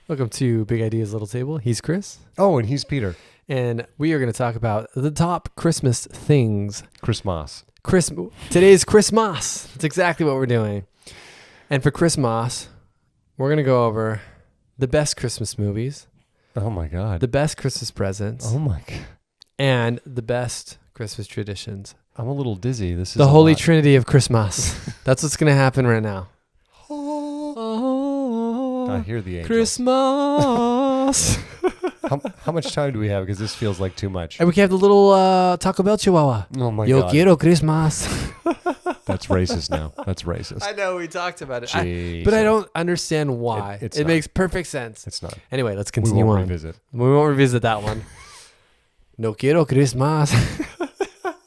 Welcome to Big Ideas Little Table. He's Chris, Oh, and he's Peter. and we are going to talk about the top Christmas things. Christmas. Today's Christmas. That's exactly what we're doing. And for Christmas, we're going to go over the best Christmas movies, Oh my God. the best Christmas presents, Oh my God. and the best Christmas traditions. I'm a little dizzy. This is The a Holy lot. Trinity of Christmas. That's what's going to happen right now. I hear the angels. Christmas. How much time do we have? Because this feels like too much. And we have the little Taco Bell Chihuahua. Oh my Yo God. quiero Christmas. That's racist now. That's racist. I know we talked about it, Jeez. but I don't understand why. It's It not. makes perfect sense. It's not. Anyway, let's We continue won't on. revisit. We won't revisit that one. No quiero Christmas.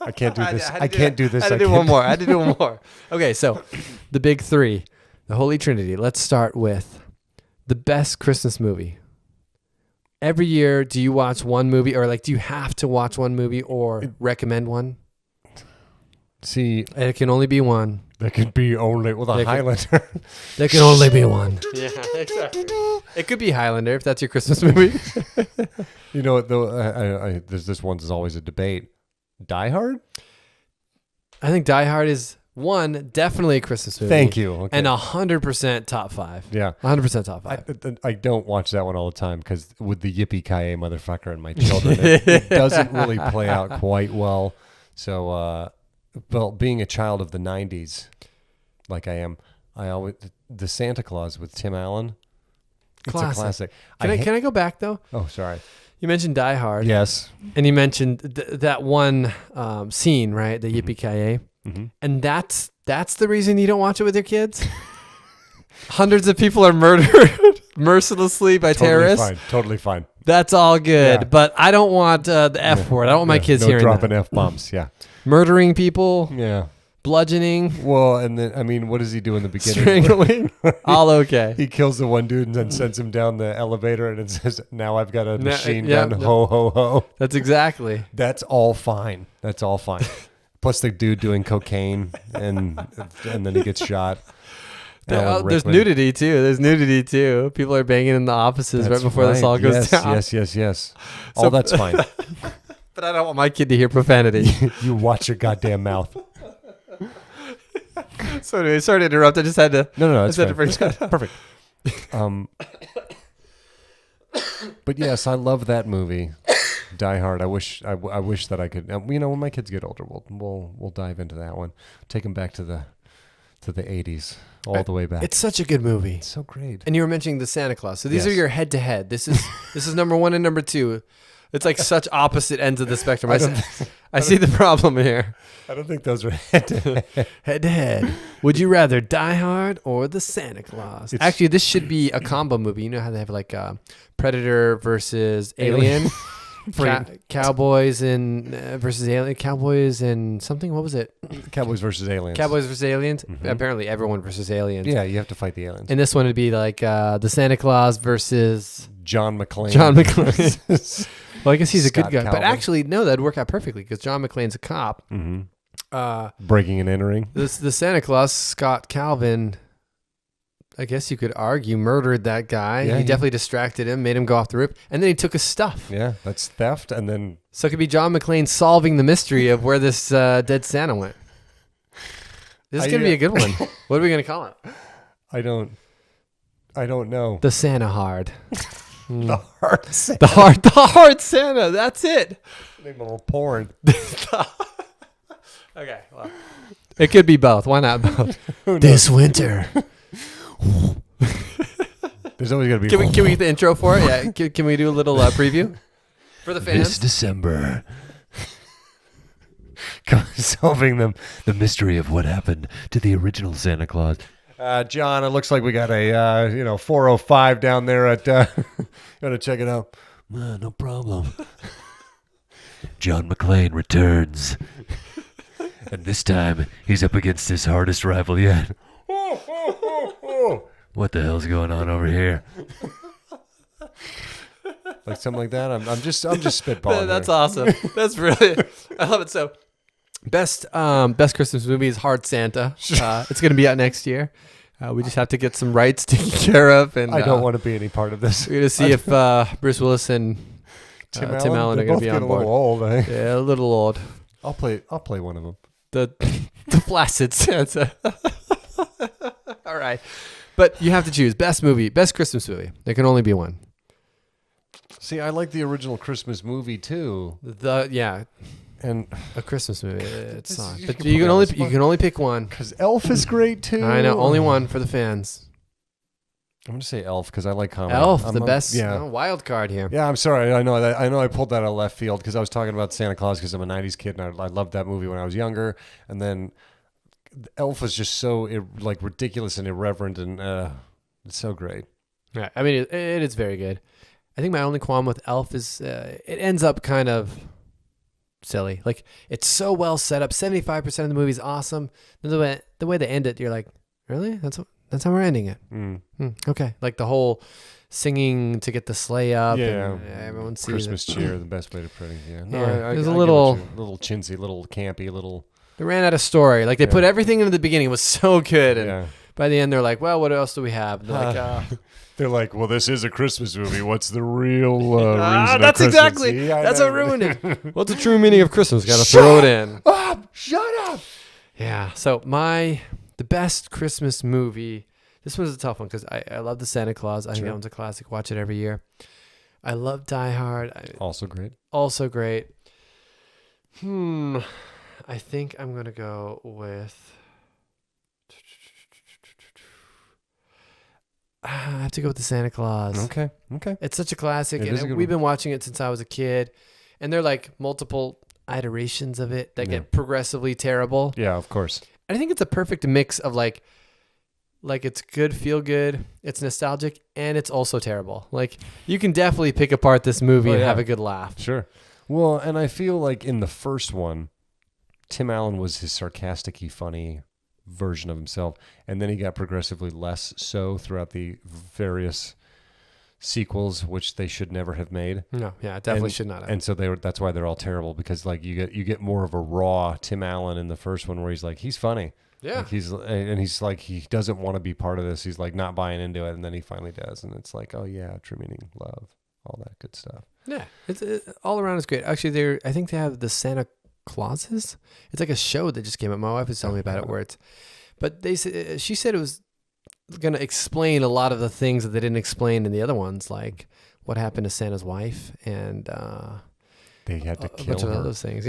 I can't do this. had I to can't do this. I had to do one more. I had to do one more. Okay, so the big three, the Holy Trinity. Let's start with the best Christmas movie. Every year, do you watch one movie, or do you have to watch one movie, or recommend one? See, And it can only be one. there could be only the There could- Highlander. There can only be one. Yeah, exactly. It could be Highlander if that's your Christmas movie. You know, though, there's this one's always a debate. Die Hard. I think Die Hard is definitely a Christmas movie. Thank you. Okay. And 100% top 5. Yeah. 100% top 5. I don't watch that one all the time because with the yippee-ki-yay motherfucker and my children, it doesn't really play out quite well. So, well, being a child of the 90s, like I am, the Santa Claus with Tim Allen, it's a classic. Can I go back, though? Oh, sorry. You mentioned Die Hard. Yes. And you mentioned that one scene, right? The Yippee-Ki-Yay. Mm-hmm. And that's the reason you don't watch it with your kids? Hundreds of people are murdered mercilessly by terrorists. Totally fine. That's all good. Yeah. But I don't want the F word. I don't want my kids no hearing dropping that. F-bombs. Yeah. Murdering people, Yeah. bludgeoning, Well, and then, I mean, what does he do in the beginning? strangling, all okay. He kills the one dude and then sends him down the elevator and it says, now I've got a machine yeah, gun. no. Ho, ho, ho. That's exactly. That's all fine. That's all fine. Plus the dude doing cocaine and then he gets shot. Alan There's Rickman. nudity too. There's nudity too. People are banging in the offices That's right before this right. all goes down. Yes. All that's fine. But I don't want my kid to hear profanity. You watch your goddamn mouth. So anyway, sorry to interrupt. I just had to. No, that's I said fine. to bring that up. Perfect. But yes, I love that movie, Die Hard. I wish that I could. When my kids get older, we'll dive into that one. Take them back to the 80s, all the way back. It's such a good movie. It's so great. And you were mentioning the Santa Claus. So these are Yes. your head to head. This is number 1 and number 2. It's like such opposite ends of the spectrum. I see the problem here. I don't think those are head to head. Head to head. Would you rather Die Hard or the Santa Claus? Actually, this should be a combo movie. You know how they have Predator versus Alien, Cowboys and versus Alien, Cowboys and something. What was it? Cowboys versus aliens. Cowboys versus Aliens. Mhm. Apparently, everyone versus aliens. Yeah, you have to fight the aliens. And this one would be the Santa Claus versus John McClane. John McClane. Well, I guess he's a Scott good guy. But Calvin. actually, no, that'd work out perfectly because John McClane's a cop. Mm-hmm. Uh, Breaking and entering. the Santa Claus, Scott Calvin, I guess you could argue, murdered that guy. Yeah, he he- definitely distracted him, made him go off the roof, and then he took his stuff. Yeah, that's theft. And then So it could be John McClane solving the mystery of where this dead Santa went. This is going to be a good one. What are we going to call it? I don't know. The Santa Hard. The hard Santa. The hard Santa. That's it. Name a little porn. Okay. Well, it could be both. Why not both? This winter. There's always got to be. Can we get the intro for it? Yeah. Can we do a little preview for the fans? This December. Solving the mystery of what happened to the original Santa Claus. John, it looks like we got a 405 down there at. Gotta check it out. No problem. John McClane returns. And this time, he's up against his hardest rival yet. What the hell's going on over here? Like something like that. I'm just spitballing. That's here. awesome. That's really. I love it. So, best Christmas movie is Hard Santa. It's going to be out next year. We just have to get some rights taken care of, and I don't want to be any part of this. We're gonna see if Bruce Willis and Tim Allen are gonna be on board. A little old. Eh? Yeah, a little old. I'll play one of them. The flaccid Santa. All right, but you have to choose best Christmas movie. There can only be one. See, I like the original Christmas movie too. And a Christmas movie. It's on, you but can you put can only pick one. Because Elf is great too. I know, only one for the fans. I'm gonna say Elf because I like comedy. Elf, the best. Yeah. Wild card here. Yeah, I'm sorry. I know I pulled that out of left field because I was talking about Santa Claus because I'm a '90s kid and I loved that movie when I was younger. And then Elf is just so ridiculous and irreverent and it's so great. Right. I mean, it is very good. I think my only qualm with Elf is it ends up kind of silly. Like, it's so well set up. 75% of the movie is awesome. The way they end it, you're like, really? That's how we're ending it. Okay. Like the whole singing to get the sleigh up. Yeah. And everyone sees Christmas it. cheer, the best way to put it. Yeah. No, Yeah. it was a little chintzy, little campy, little. They ran out of story. Like, they put everything into the beginning. It was so good. And by the end, they're like, well, what else do we have? And they're like, they're like, well, this is a Christmas movie. What's the real reason? That's exactly. That's what ruined it. What's the true meaning of Christmas? Got to throw it in. Shut up. Yeah. So the best Christmas movie. This one's a tough one because I love the Santa Claus. I think that one's a classic. Watch it every year. I love Die Hard. Also great. Also great. I think I'm gonna go with. I have to go with the Santa Claus. Okay. It's such a classic, It is a and good we've one. been watching it since I was a kid. And they're like multiple iterations of it that get progressively terrible. Yeah, of course. I think it's a perfect mix of like it's good, feel good, it's nostalgic, and it's also terrible. Like, you can definitely pick apart this movie and have a good laugh. Sure. Well, and I feel like in the first one, Tim Allen was his sarcastic-y, funny version of himself, and then he got progressively less so throughout the various sequels, which they should never have made. No, yeah, it definitely should not have. And so that's why they're all terrible, because like you get more of a raw Tim Allen in the first one where he's like, he's funny. Yeah. Like he's like, he doesn't want to be part of this. He's like not buying into it, and then he finally does, and it's like, oh yeah, true meaning, love, all that good stuff. Yeah, it's all around is great. Actually, I think they have the Santa Clauses. It's like a show that just came out. My wife was telling me about it, where she said it was going to explain a lot of the things that they didn't explain in the other ones, like what happened to Santa's wife and they had to a kill bunch of her. other things.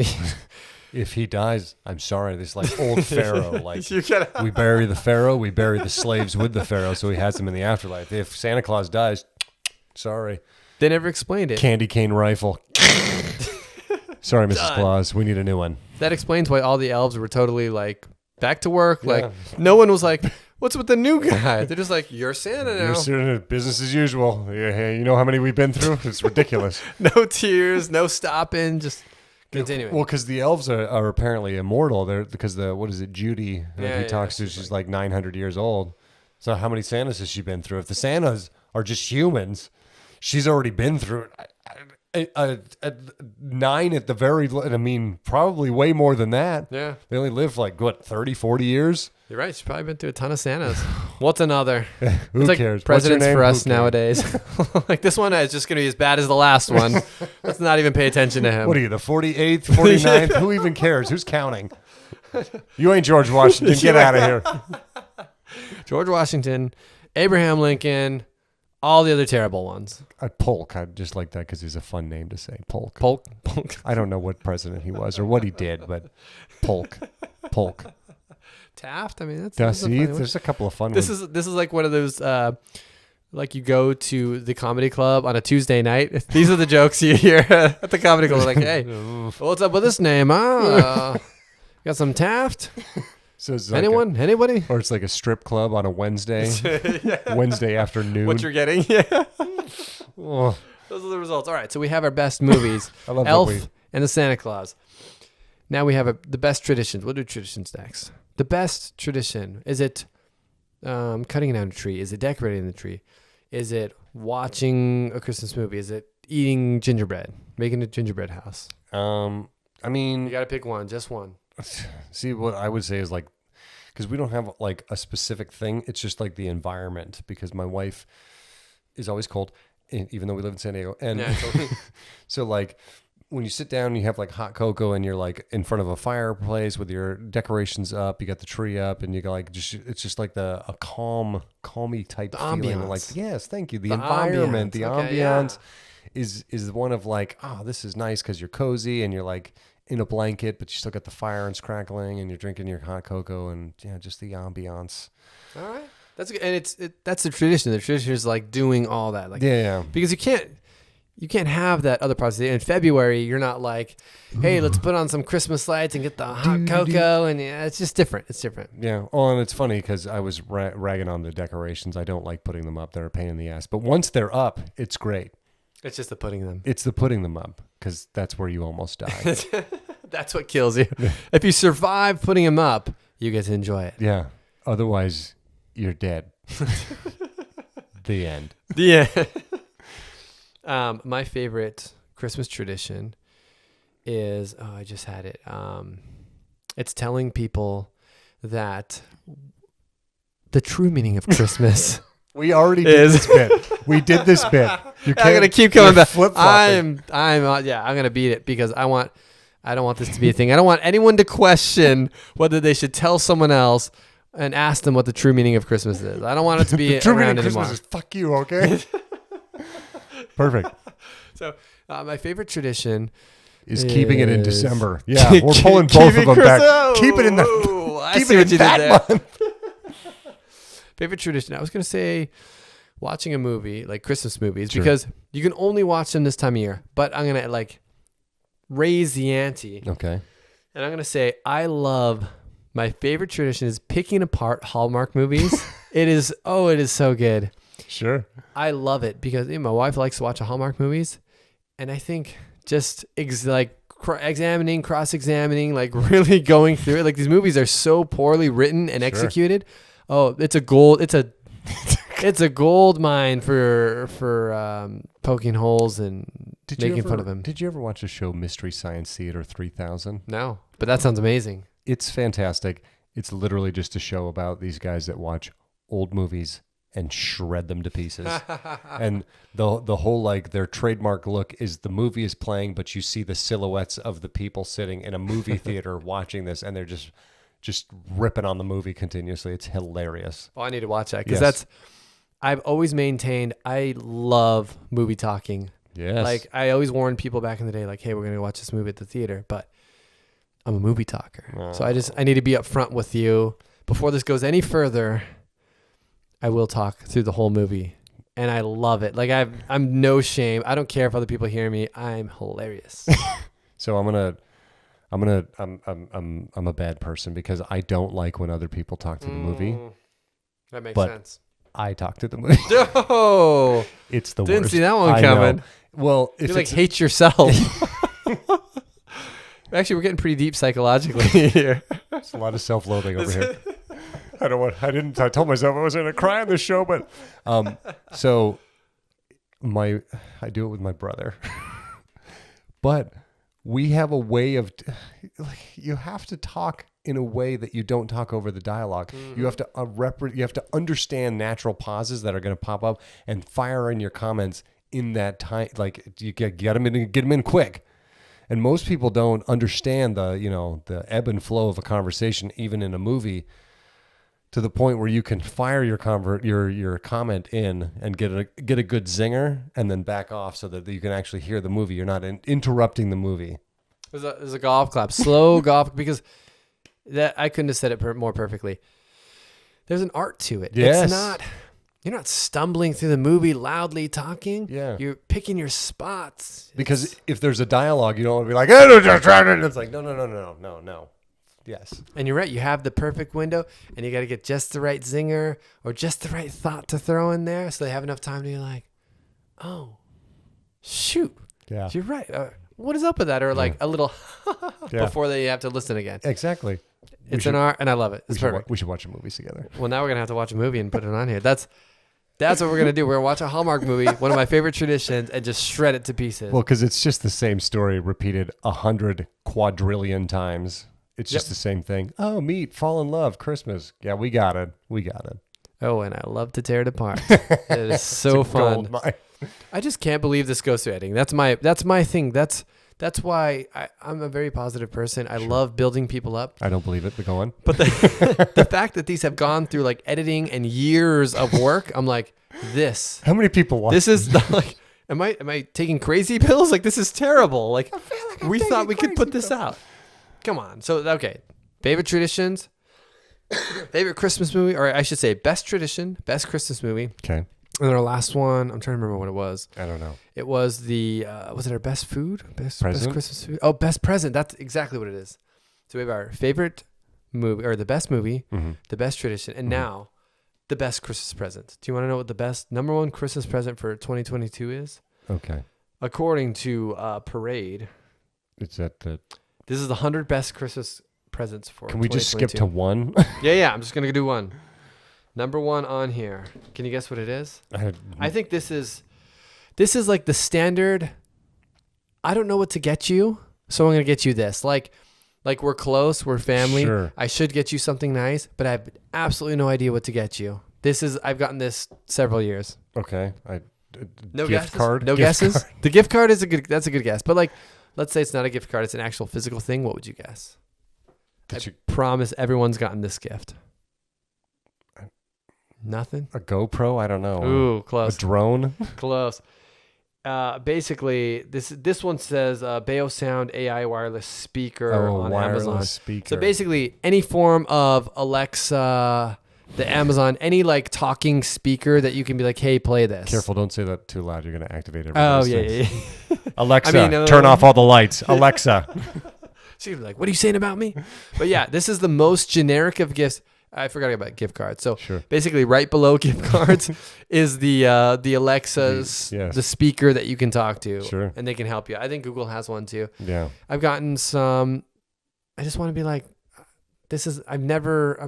If he dies, I'm sorry. This like old Pharaoh. Like You gotta- we bury the Pharaoh, we bury the slaves with the Pharaoh, so he has them in the afterlife. If Santa Claus dies, sorry. They never explained it. Candy cane rifle. Sorry, Mrs. Done. Claus. We need a new one. That explains why all the elves were totally like back to work. Yeah. Like, no one was like, "What's with the new guy?" They're just like, "You're Santa now." You're sitting business as usual. Yeah, you know how many we've been through? It's ridiculous. No tears, no stopping, just continuing. Well, because the elves are apparently immortal. They're because Judy Yeah, he yeah, talks to, she's like 900 years old. So how many Santas has she been through? If the Santas are just humans, she's already been through it. 9 at the very. I mean, probably way more than that. Yeah, They only live like what 30, 40 years. you're right. She's probably been through a ton of Santas. What's another? Who It's like cares? What's your presidents name? for Who us cares? nowadays. Like, this one is just going to be as bad as the last one. Let's not even pay attention to him. What are you, the 48th, 49th? Who even cares? Who's counting? You ain't George Washington. Get out of here. George Washington, Abraham Lincoln, all the other terrible ones. Polk. I just like that because he's a fun name to say. Polk. Polk. I don't know what president he was or what he did, but Polk. Taft. I mean, that's Does a he? funny one. There's a couple of fun This ones. is like one of those like you go to the comedy club on a Tuesday night. These are the jokes you hear at the comedy club. Like, hey, what's up with this name? Got some Taft? So it's like Anyone? Anybody? or it's like a strip club on a Wednesday, Wednesday afternoon. What you're getting? Yeah. Oh, Those are the results. All right, so we have our best movies: I love Elf that we. and the Santa Claus. Now we have the best traditions. We'll do traditions next. The best tradition, is it cutting down a tree? Is it decorating the tree? Is it watching a Christmas movie? Is it eating gingerbread, making a gingerbread house? I You mean, got to pick one, just one. see what I would say is like because we don't have like a specific thing. It's just like the environment, because my wife is always cold, even though we live in San Diego. And Yeah, totally. so like when you sit down and you have like hot cocoa and you're like in front of a fireplace with your decorations up, you got the tree up, and you got like it's just like a calmy type feeling. ambiance. Like, yes, thank you. The The environment, ambiance. the Okay, ambiance is one of like, oh, this is nice because you're cozy and you're like in a blanket, but you still got the fire and it's crackling and you're drinking your hot cocoa, and just the ambiance. All right. That's good. And that's the tradition. The tradition is like doing all that. Like, Yeah. because you can't have that other part of the day. In February, you're not like, hey, let's put on some Christmas lights and get the hot cocoa. And it's just different. It's different. Yeah. Oh, and it's funny because I was ragging on the decorations. I don't like putting them up. They're a pain in the ass. But once they're up, it's great. It's just the putting them. It's the putting them up, because that's where you almost die. That's what kills you. If you survive putting them up, you get to enjoy it. Yeah. Otherwise, you're dead. The end. Yeah. My favorite Christmas tradition is, I just had it. It's telling people that the true meaning of Christmas. We already did this bit. We did this bit. I'm gonna keep coming back. Flip-flopping. I'm gonna beat it because I don't want this to be a thing. I don't want anyone to question whether they should tell someone else and ask them what the true meaning of Christmas is. I don't want it to be The true meaning around of anymore. Christmas is fuck you, okay? Perfect. So my favorite tradition Is keeping it in is- December. Yeah, we're pulling both of them back. Keep it in the I keep see it what in you did that there. month. Favorite tradition. I was gonna say watching a movie, like Christmas movies, Sure. because you can only watch them this time of year. But I'm gonna like raise the ante, Okay. and I'm gonna say my favorite tradition is picking apart Hallmark movies. It is so good. Sure. I love it because my wife likes to watch Hallmark movies, and I think just examining, cross-examining, like really going through it. Like these movies are so poorly written and executed. Oh, it's a gold mine for poking holes and making fun of him. Did you ever watch the show Mystery Science Theater 3000? No, but that sounds amazing. It's fantastic. It's literally just a show about these guys that watch old movies and shred them to pieces. And the whole, like, their trademark look is the movie is playing, but you see the silhouettes of the people sitting in a movie theater watching this, and they're just ripping on the movie continuously. It's hilarious. Oh, I need to watch that because Yes. I've always maintained I love movie talking. Yes. Like I always warned people back in the day, like, hey, we're gonna watch this movie at the theater, but I'm a movie talker, so I need to be upfront with you before this goes any further. I will talk through the whole movie, and I love it. Like I'm no shame. I don't care if other people hear me. I'm hilarious. So I'm a bad person because I don't like when other people talk to the movie. That makes But- sense. I talk to the movie. No, It's the didn't worst. see that one I know. coming. Well, if You like it's hate yourself. Actually, we're getting pretty deep psychologically here. There's a lot of self-loathing over here. I told myself I wasn't going to cry on this show, but so I do it with my brother. But we have a way of you have to talk in a way that you don't talk over the dialogue. You have to you have to understand natural pauses that are going to pop up and fire in your comments in that time. Like you get them in quick. And most people don't understand the ebb and flow of a conversation, even in a movie, to the point where you can fire your comment in and get a good zinger and then back off so that you can actually hear the movie. You're not interrupting the movie. There's a golf clap, slow golf, because that I couldn't have said it more perfectly. There's an art to it. Yes. It's not. You're not stumbling through the movie loudly talking. Yeah. You're picking your spots. Because if there's a dialogue, you don't want to be like, it's like, no. Yes. And you're right. You have the perfect window, and you got to get just the right zinger or just the right thought to throw in there, so they have enough time to be like, "Oh, shoot, Yeah. you're right. What is up with that?" Or like a little Yeah. before they have to listen again. Exactly. It's an art, and I love it. We It's should, perfect. we should watch movies together. Well, now we're gonna have to watch a movie and put it on here. That's what we're gonna do. We're gonna watch a Hallmark movie, one of my favorite traditions, and just shred it to pieces. Well, because it's just the same story repeated 100 quadrillion times. It's Yep. just the same thing. Oh, meet, fall in love, Christmas. Yeah, we got it. We got it. Oh, and I love to tear it apart. It is so It's a fun. gold mine. I just can't believe this goes through editing. That's my thing. That's why I'm a very positive person. I love building people up. I don't believe it, but go on. But the fact that these have gone through like editing and years of work, I'm like, How many people watch this is not like, am I taking crazy pills? Like, this is terrible. Like, we thought we could put this out. Come on. So, okay. Favorite traditions, favorite Christmas movie, or I should say best tradition, best Christmas movie. Okay. And then our last one, I'm trying to remember what it was. I don't know. It was was it our best food? Best Present? Christmas food? Oh, best present. That's exactly what it is. So we have our favorite movie, or the best movie, Mhm. the best tradition, and now the best Christmas present. Do you want to know what the best number one Christmas present for 2022 is? Okay. According to Parade, It's at the. this is the 100 best Christmas presents for Can we just skip to 2022. one? Yeah, I'm just going to do one. Number one on here. Can you guess what it is? I think this is like the standard. I don't know what to get you, so I'm gonna get you this. Like we're close, we're family. Sure. I should get you something nice, but I have absolutely no idea what to get you. I've gotten this several years. Okay. No gift guesses. card. No Gift guesses. card. The gift card is that's a good guess. But like, let's say it's not a gift card; it's an actual physical thing. What would you guess? Did I you- promise everyone's gotten this gift. Nothing. A GoPro? I don't know. Ooh, A close. drone? Close. Basically, this one says Beosound AI wireless speaker on wireless Amazon. speaker. So basically, any form of Alexa, the Amazon, any like talking speaker that you can be like, hey, play this. Careful, don't say that too loud. You're going to activate Oh everybody's yeah, things. yeah. Alexa, I mean, turn off all the lights. Alexa. She'd be like, what are you saying about me? But yeah, this is the most generic of gifts. I forgot about gift cards. So Sure. basically, right below gift cards is the Alexa's, Yes. the speaker that you can talk to, Sure. and they can help you. I think Google has one too. Yeah. I've gotten some. I just want to be like, I'm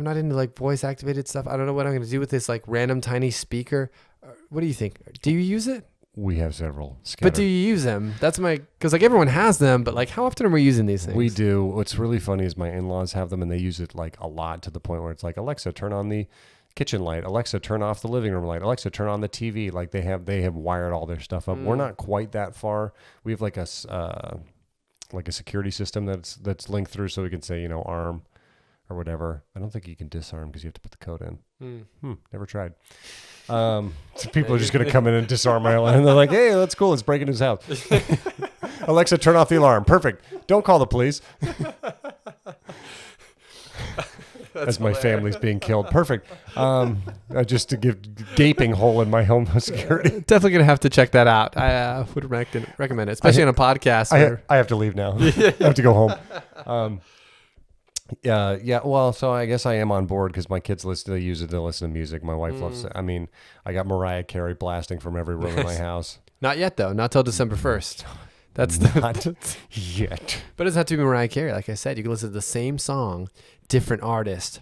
not into like voice activated stuff. I don't know what I'm going to do with this like random tiny speaker. What do you think? Do you use it? We have several. But Scattered. do you use them? That's because like everyone has them, but like how often are we using these things? We do. What's really funny is my in-laws have them and they use it like a lot to the point where it's like, Alexa, turn on the kitchen light. Alexa, turn off the living room light. Alexa, turn on the TV. Like they have wired all their stuff up. We're not quite that far. We have like a security system that's linked through so we can say, arm or whatever. I don't think you can disarm because you have to put the code in. Never tried. So people are just going to come in and disarm my alarm. And they're like, hey, that's cool. Let's break into his house. Alexa, turn off the alarm. Perfect. Don't call the police. As my family's being killed. Perfect. Just to give gaping hole in my home security. Definitely gonna have to check that out. I would recommend it, especially on a podcast. I have to leave now. I have to go home. Yeah. Well, so I guess I am on board because my kids they use it to listen to music. My wife loves it. I mean, I got Mariah Carey blasting from every room in my house. Not yet though. Not till December 1st. That's Not yet. But it doesn't have to be Mariah Carey. Like I said, you can listen to the same song, different artist.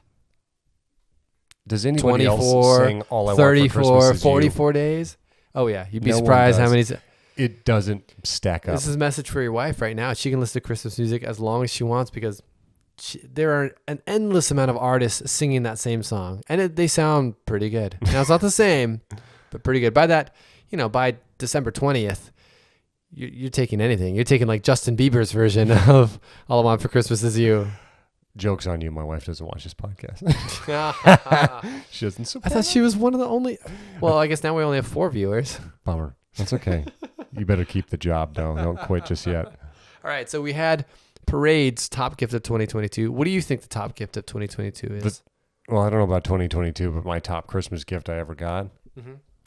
Does anybody else 24, sing All I Want for 34, Christmas Is You? 44 days. Oh yeah, you'd be No one surprised how does. many. It doesn't stack up. This is a message for your wife right now. She can listen to Christmas music as long as she wants because there are an endless amount of artists singing that same song, and they sound pretty good. Now it's not the same, but pretty good. By that, by December 20th, you're taking anything. You're taking like Justin Bieber's version of All I Want for Christmas Is You. Joke's on you. My wife doesn't watch this podcast. She doesn't I support. thought she was one of the only. Well, I guess now we only have 4 viewers. Bummer. That's okay. You better keep the job, though. Don't quit just yet. All right, so we had Parade's top gift of 2022. What do you think the top gift of 2022 is? Well, I don't know about 2022, but my top Christmas gift I ever got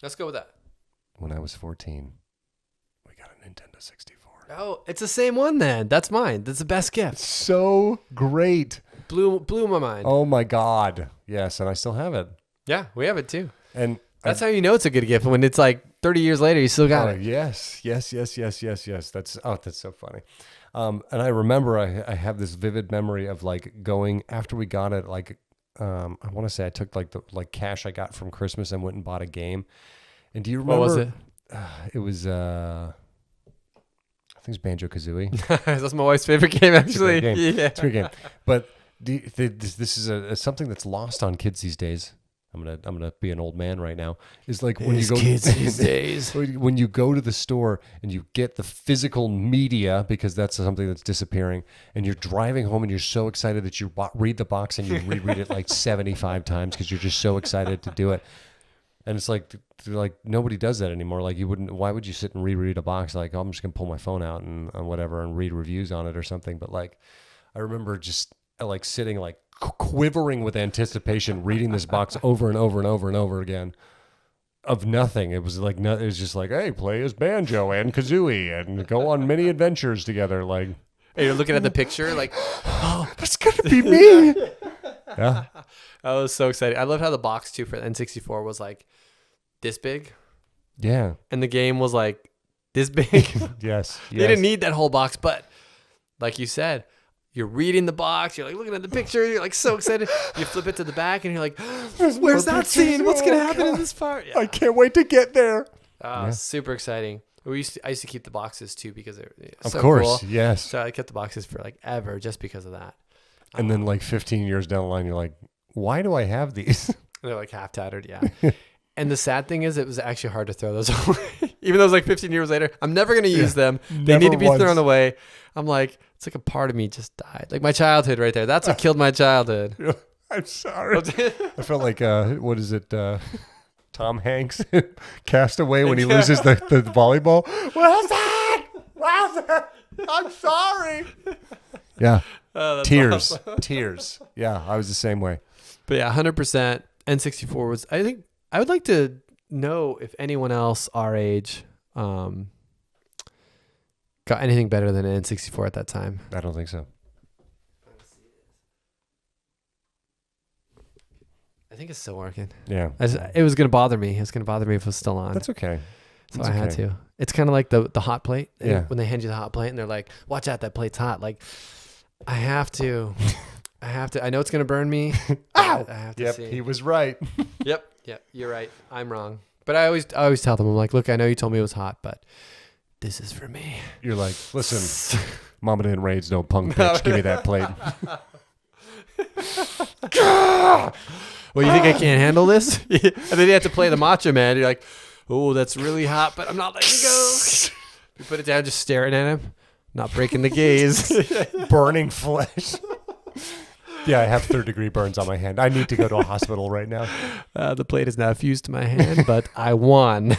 Let's go with that. when I was 14, we got a Nintendo 64. Oh, it's the same one then. That's mine. That's the best gift. So great. Blew my mind. Oh my God. Yes, and I still have it. Yeah, we have it too. And That's how you know it's a good gift when it's like 30 years later you still got it. Yes. That's so funny. And I remember I have this vivid memory of like going after we got it. Like I want to say I took like the cash I got from Christmas and went and bought a game. And do you remember? What was it? It was think it's Banjo-Kazooie. That's my wife's favorite game, actually. It's a great game. Yeah. It's a great game. But this is something that's lost on kids these days. I'm gonna be an old man right now. Is like when you go kids these days. when you go to the store and you get the physical media, because that's something that's disappearing, and you're driving home and you're so excited that you read the box and you reread it like 75 times because you're just so excited to do it. And it's like nobody does that anymore. Like you wouldn't. Why would you sit and reread a box? Like, oh, I'm just gonna pull my phone out and whatever and read reviews on it or something. But like, I remember just like sitting like quivering with anticipation, reading this box over and over and over and over again of nothing. It was like it was just like, hey, play as Banjo and Kazooie and go on many adventures together. Like, And you're looking at the picture, like, oh, that's gonna be me. Yeah, I was so excited. I love how the box too for the N64 was like this big, yeah, and the game was like this big. yes. They didn't need that whole box, but like you said, you're reading the box, you're like looking at the picture, you're like so excited. You flip it to the back and you're like, where's that scene? What's going to happen in this part? Yeah. I can't wait to get there. Super exciting. I used to keep the boxes too because they're Of so course, cool. yes. So I kept the boxes for like ever just because of that. And then like 15 years down the line, you're like, why do I have these? They're like half tattered, yeah. And the sad thing is, it was actually hard to throw those away. Even though it's like 15 years later, I'm never going to use them. They need to be thrown away. I'm like, it's like a part of me just died. Like my childhood right there. That's what killed my childhood. I'm sorry. I felt like, what is it? Tom Hanks, Castaway, when he loses the volleyball. Wilson! I'm sorry. Yeah. Tears. Tears. Yeah, I was the same way. But yeah, 100% N64 was, I think, I would like to know if anyone else our age got anything better than an N64 at that time. I don't think so. I think it's still working. Yeah. It was going to bother me. It was going to bother me if it was still on. That's okay. So That's I had okay. to. It's kind of like the hot plate. Yeah. When they hand you the hot plate and they're like, watch out, that plate's hot. Like, I have to. I know it's going to burn me. Ow! I have to Yep, see. he was right. Yep. You're right. I'm wrong. But I always tell them, I'm like, look, I know you told me it was hot, but this is for me. You're like, listen, Mama didn't raise no punk bitch. Give me that plate. Well, you think I can't handle this? And then you have to play the Macho Man. You're like, oh, that's really hot, but I'm not letting go. You put it down, just staring at him, not breaking the gaze. Burning flesh. Yeah, I have third-degree burns on my hand. I need to go to a hospital right now. The plate is now fused to my hand, but I won.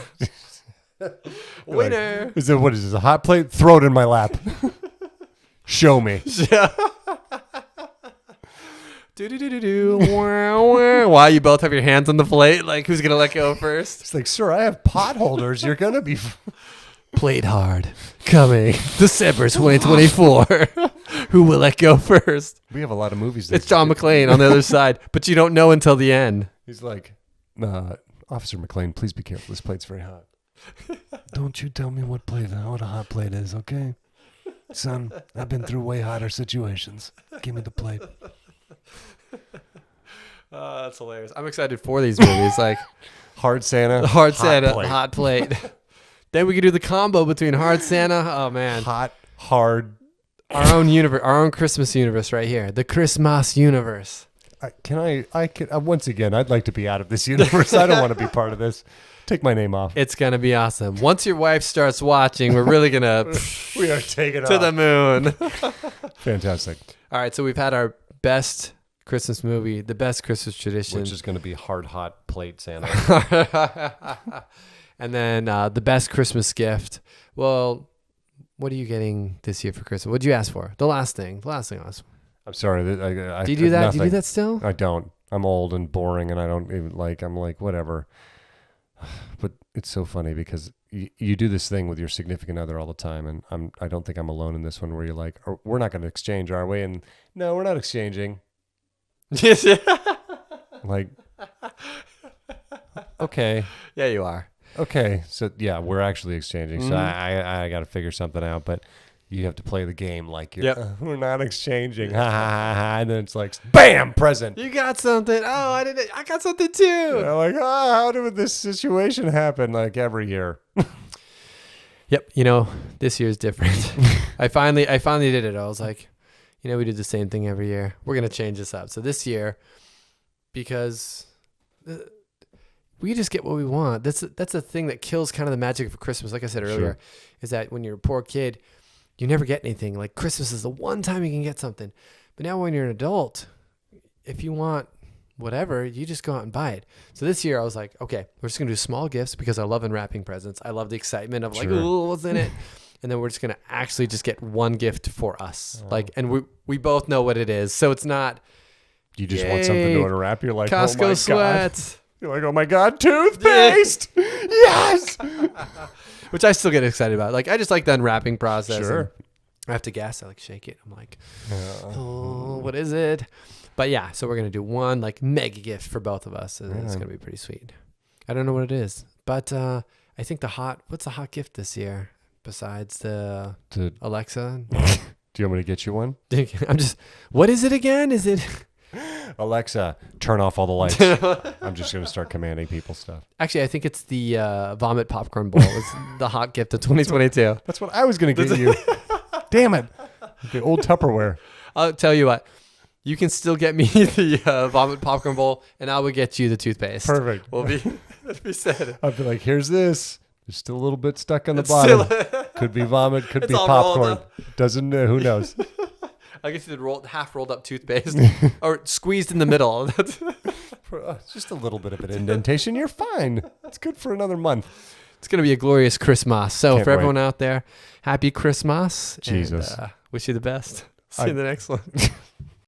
Winner. Is it, what is this, a hot plate? Throw it in my lap. Show me. Do. Why you both have your hands on the plate? Like, who's gonna let go first? It's like, sir, I have pot holders. You're going to be... Played hard. Coming December 2024. Who will let go first? We have a lot of movies. It's John McClane on the other side, but you don't know until the end. He's like, Officer McClane, please be careful. This plate's very hot. Don't you tell me what a hot plate is, okay? Son, I've been through way hotter situations. Give me the plate. That's hilarious. I'm excited for these movies. Like Hard Santa. Hard hot Santa, plate. Hot Plate. Then we could do the combo between Hard Santa. Oh man, Hot, hard. our own universe, our own Christmas universe, right here. The Christmas universe. Once again, I'd like to be out of this universe. I don't want to be part of this. Take my name off. It's gonna be awesome. Once your wife starts watching, we're really gonna We are taking to off. the moon. Fantastic. All right, so we've had our best Christmas movie, the best Christmas tradition, Which is going to be hard, hot plate Santa. and then the best Christmas gift. Well, what are you getting this year for Christmas? What'd you ask for? The last thing I asked. I'm sorry. Do you do that? Nothing. Do you do that still? I don't. I'm old and boring, and I don't even I'm like, whatever. But it's so funny because you do this thing with your significant other all the time, and I don't think I'm alone in this one where you're like, we're not going to exchange, are we? And no, we're not exchanging. Like, okay. Yeah, you are. Okay, so yeah, we're actually exchanging. So Mhm. I got to figure something out, but you have to play the game like you're. Yep. We're not exchanging. Ha ha ha ha! And then it's like, bam, present. You got something. Oh, I didn't. I got something too. Like, how did this situation happen? Like every year. Yep. This year's different. I finally did it. I was like, we do the same thing every year. We're going to change this up. So this year, because we just get what we want. That's the thing that kills kind of the magic of Christmas. Like I said earlier, is that when you're a poor kid, you never get anything. Like Christmas is the one time you can get something. But now when you're an adult, if you want whatever, you just go out and buy it. So this year I was like, okay, we're just going to do small gifts because I love unwrapping presents. I love the excitement of like, ooh, what's in it? And then we're just going to actually just get one gift for us. And we both know what it is. So it's not. You just want something to unwrap. You're like, Costco oh my sweats. God. You're like, oh my God, toothpaste. Yes. Which I still get excited about. Like, I just like the unwrapping process. Sure. I have to guess. I like shake it. I'm like, oh, what is it? But yeah, so we're going to do one like mega gift for both of us. And it's going to be pretty sweet. I don't know what it is, but I think what's the hot gift this year besides the Alexa? Do you want me to get you one? What is it again? Is it Alexa, turn off all the lights? I'm just going to start commanding people stuff. Actually, I think it's the vomit popcorn bowl. It's the hot gift of 2022. That's what I was going to get you. Damn it. The old Tupperware. I'll tell you what. You can still get me the vomit popcorn bowl, and I will get you the toothpaste. Perfect. That'll be said. I'll be like, here's this. There's still a little bit stuck on the bottom. Could be vomit, could be popcorn. Doesn't know. Who knows? I guess you did half rolled up toothpaste or squeezed in the middle. Just a little bit of an indentation. You're fine. It's good for another month. It's going to be a glorious Christmas. So Can't for wait. everyone out there, happy Christmas. Jesus. And, wish you the best. See you in the next one.